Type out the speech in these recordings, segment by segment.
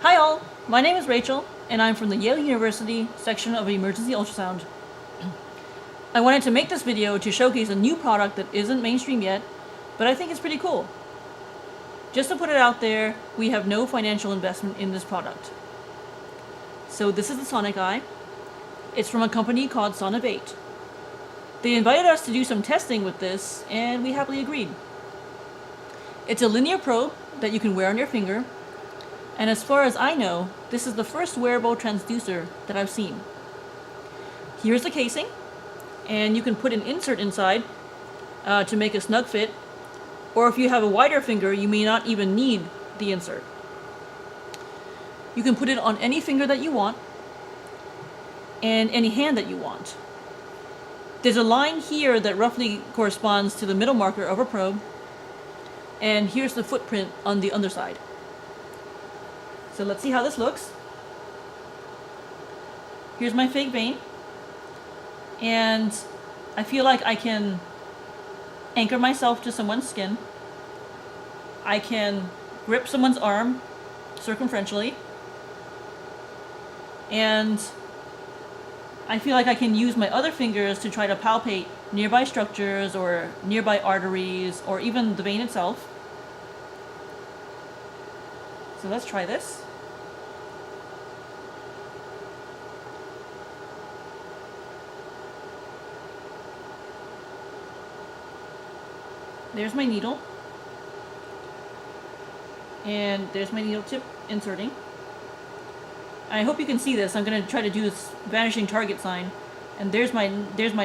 Hi all, my name is Rachel, and I'm from the Yale University section of Emergency Ultrasound. I wanted to make this video to showcase a new product that isn't mainstream yet, but I think it's pretty cool. Just to put it out there, we have no financial investment in this product. So this is the Sonic Eye. It's from a company called Sonovate. They invited us to do some testing with this, and we happily agreed. It's a linear probe that you can wear on your finger, and as far as I know, this is the first wearable transducer that I've seen. Here's the casing, and you can put an insert inside to make a snug fit, or if you have a wider finger, you may not even need the insert. You can put it on any finger that you want, and any hand that you want. There's a line here that roughly corresponds to the middle marker of a probe, and here's the footprint on the underside. So let's see how this looks. Here's my fake vein, and I feel like I can anchor myself to someone's skin. I can grip someone's arm circumferentially, and I feel like I can use my other fingers to try to palpate nearby structures or nearby arteries or even the vein itself. So let's try this. There's my needle, and there's my needle tip inserting. I hope you can see this. I'm going to try to do this vanishing target sign, and there's my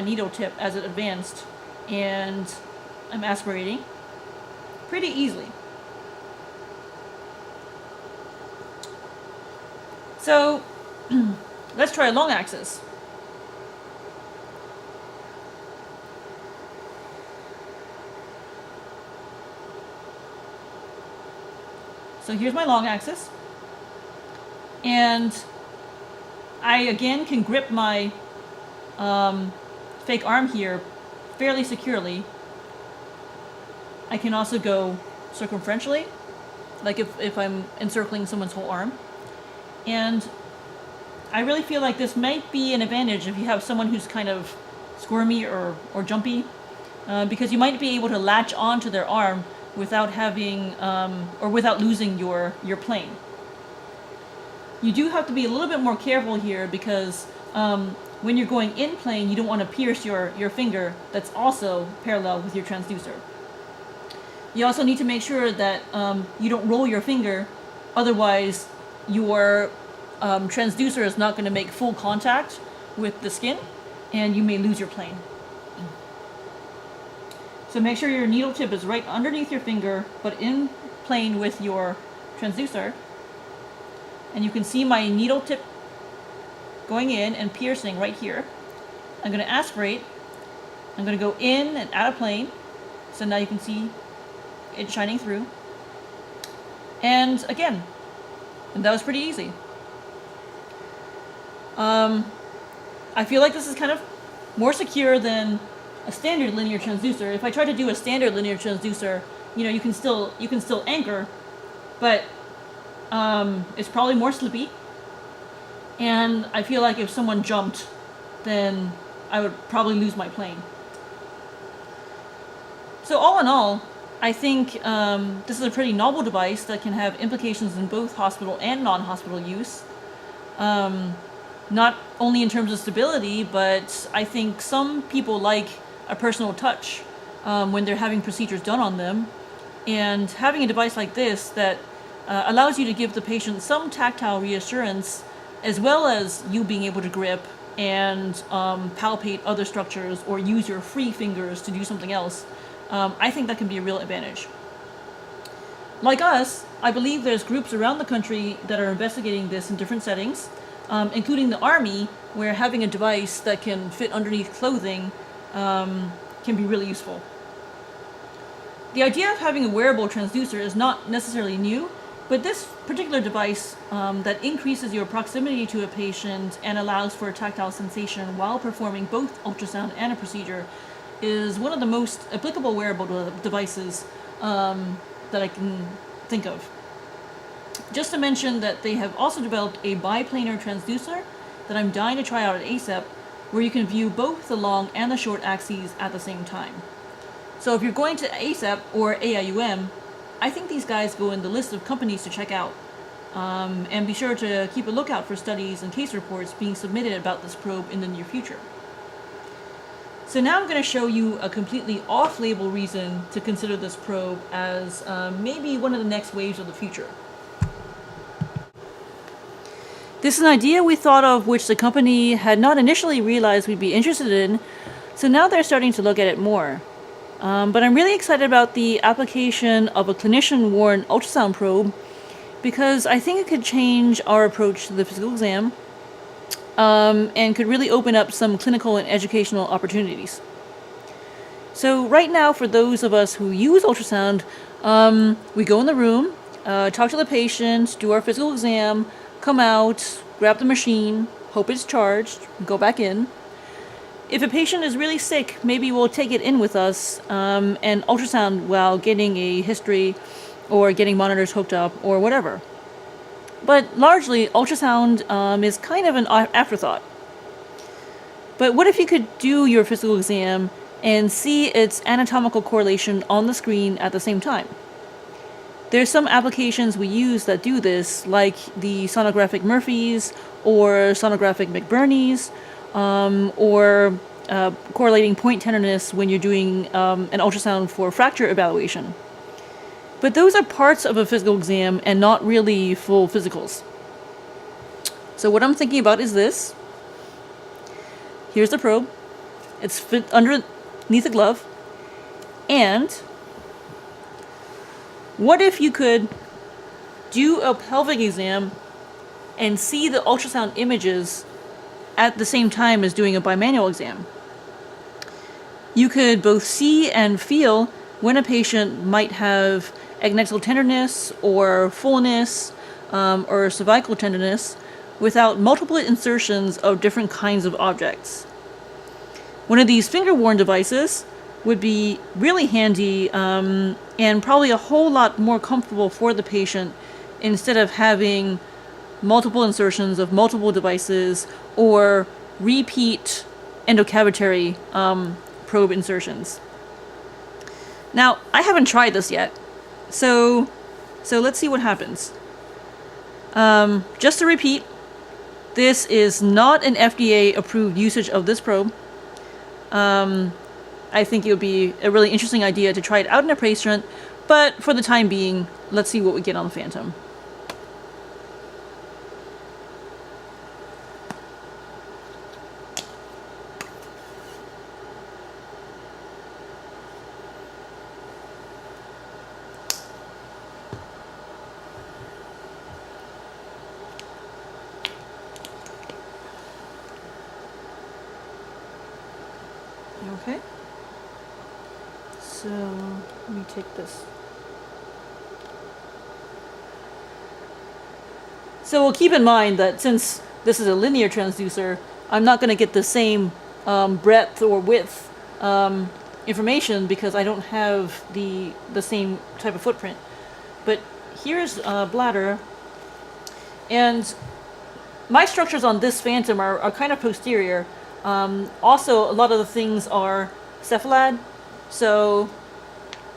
needle tip as it advanced, and I'm aspirating pretty easily. So let's try a long axis. So here's my long axis, and I again can grip my fake arm here fairly securely. I can also go circumferentially, like if I'm encircling someone's whole arm. And I really feel like this might be an advantage if you have someone who's kind of squirmy or jumpy, because you might be able to latch onto their arm without having or without losing your plane. You do have to be a little bit more careful here because when you're going in plane, you don't want to pierce your finger that's also parallel with your transducer. You also need to make sure that you don't roll your finger, otherwise your transducer is not going to make full contact with the skin and you may lose your plane. So make sure your needle tip is right underneath your finger, but in plane with your transducer. And you can see my needle tip going in and piercing right here. I'm going to aspirate. I'm going to go in and out of plane. So now you can see it shining through. And again, and that was pretty easy. I feel like this is kind of more secure than a standard linear transducer. If I try to do a standard linear transducer, you can still anchor, but it's probably more slippy. And I feel like if someone jumped, then I would probably lose my plane. So all in all, I think this is a pretty novel device that can have implications in both hospital and non-hospital use. Not only in terms of stability, but I think some people like a personal touch when they're having procedures done on them. And having a device like this that allows you to give the patient some tactile reassurance, as well as you being able to grip and palpate other structures or use your free fingers to do something else, I think that can be a real advantage. Like us, I believe there's groups around the country that are investigating this in different settings, including the Army, where having a device that can fit underneath clothing can be really useful. The idea of having a wearable transducer is not necessarily new, but this particular device that increases your proximity to a patient and allows for tactile sensation while performing both ultrasound and a procedure is one of the most applicable wearable devices that I can think of. Just to mention that they have also developed a biplanar transducer that I'm dying to try out at ACEP, where you can view both the long and the short axes at the same time. So if you're going to ACEP or AIUM, I think these guys go in the list of companies to check out. And be sure to keep a lookout for studies and case reports being submitted about this probe in the near future. So now I'm going to show you a completely off-label reason to consider this probe as maybe one of the next waves of the future. This is an idea we thought of which the company had not initially realized we'd be interested in, so now they're starting to look at it more. But I'm really excited about the application of a clinician-worn ultrasound probe because I think it could change our approach to the physical exam and could really open up some clinical and educational opportunities. So right now, for those of us who use ultrasound, we go in the room, talk to the patient, do our physical exam, come out, grab the machine, hope it's charged, go back in. If a patient is really sick, maybe we'll take it in with us and ultrasound while getting a history or getting monitors hooked up or whatever. But largely, ultrasound is kind of an afterthought. But what if you could do your physical exam and see its anatomical correlation on the screen at the same time? There's some applications we use that do this, like the sonographic Murphys or sonographic McBurneys, or correlating point tenderness when you're doing an ultrasound for fracture evaluation. But those are parts of a physical exam and not really full physicals. So what I'm thinking about is this. Here's the probe. It's fit underneath a glove. And what if you could do a pelvic exam and see the ultrasound images at the same time as doing a bimanual exam? You could both see and feel when a patient might have adnexal tenderness or fullness or cervical tenderness without multiple insertions of different kinds of objects. One of these finger-worn devices would be really handy and probably a whole lot more comfortable for the patient instead of having multiple insertions of multiple devices or repeat endocavitary probe insertions. Now, I haven't tried this yet, so let's see what happens. Just to repeat, this is not an FDA-approved usage of this probe. I think it would be a really interesting idea to try it out in a patient, but for the time being, let's see what we get on the Phantom. Okay. So let me take this. So we'll keep in mind that since this is a linear transducer, I'm not going to get the same breadth or width information because I don't have the same type of footprint. But here's a bladder, and my structures on this Phantom are kind of posterior. Also, a lot of the things are cephalad, so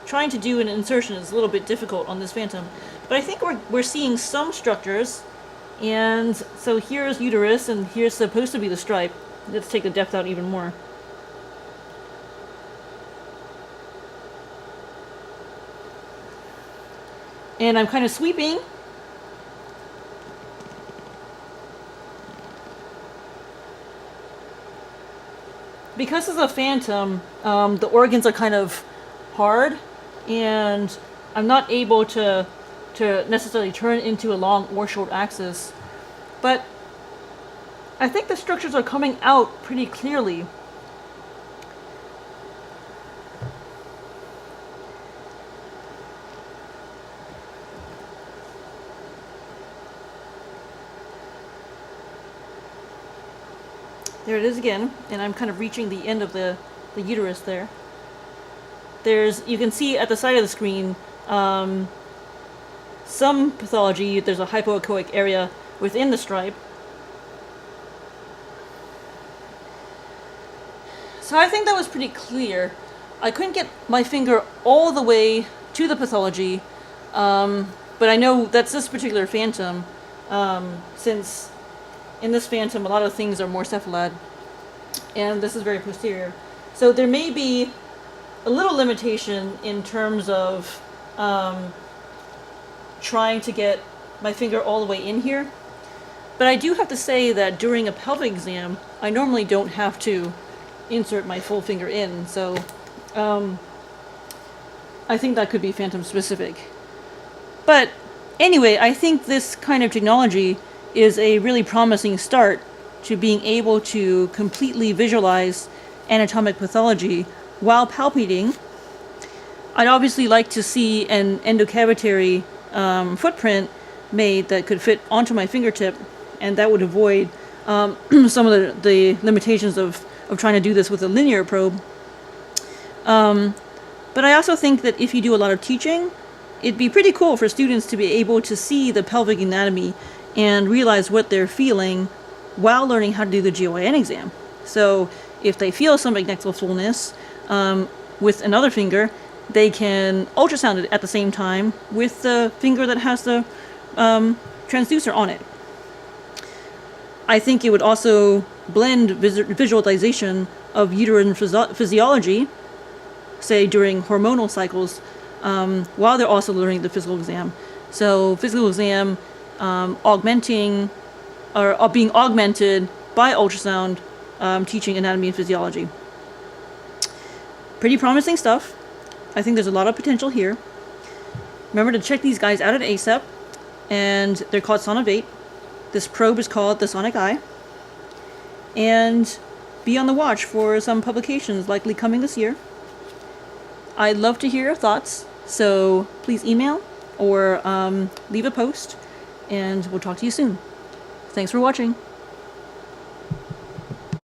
trying to do an insertion is a little bit difficult on this Phantom. But I think we're seeing some structures, and so here's uterus, and here's supposed to be the stripe. Let's take the depth out even more. And I'm kind of sweeping. Because it's a Phantom, the organs are kind of hard, and I'm not able to necessarily turn into a long or short axis. But I think the structures are coming out pretty clearly. There it is again, and I'm kind of reaching the end of the uterus there. You can see at the side of the screen, some pathology, there's a hypoechoic area within the stripe. So I think that was pretty clear. I couldn't get my finger all the way to the pathology, but I know that's this particular phantom, since in this phantom a lot of things are more cephalad, and this is very posterior. So there may be a little limitation in terms of trying to get my finger all the way in here. But I do have to say that during a pelvic exam, I normally don't have to insert my full finger in, so I think that could be phantom specific. But anyway, I think this kind of technology is a really promising start to being able to completely visualize anatomic pathology while palpating. I'd obviously like to see an endocavitary footprint made that could fit onto my fingertip, and that would avoid some of the limitations of trying to do this with a linear probe. But I also think that if you do a lot of teaching, it'd be pretty cool for students to be able to see the pelvic anatomy and realize what they're feeling while learning how to do the GYN exam. So if they feel some adnexal fullness with another finger, they can ultrasound it at the same time with the finger that has the transducer on it. I think it would also blend visualization of uterine physiology, say during hormonal cycles, while they're also learning the physical exam. So physical exam augmenting or being augmented by ultrasound, teaching anatomy and physiology. Pretty promising stuff. I think there's a lot of potential here. Remember to check these guys out at ACEP, and they're called Sonovate. This probe is called the Sonic Eye. And be on the watch for some publications likely coming this year. I'd love to hear your thoughts, so please email or leave a post, and we'll talk to you soon. Thanks for watching.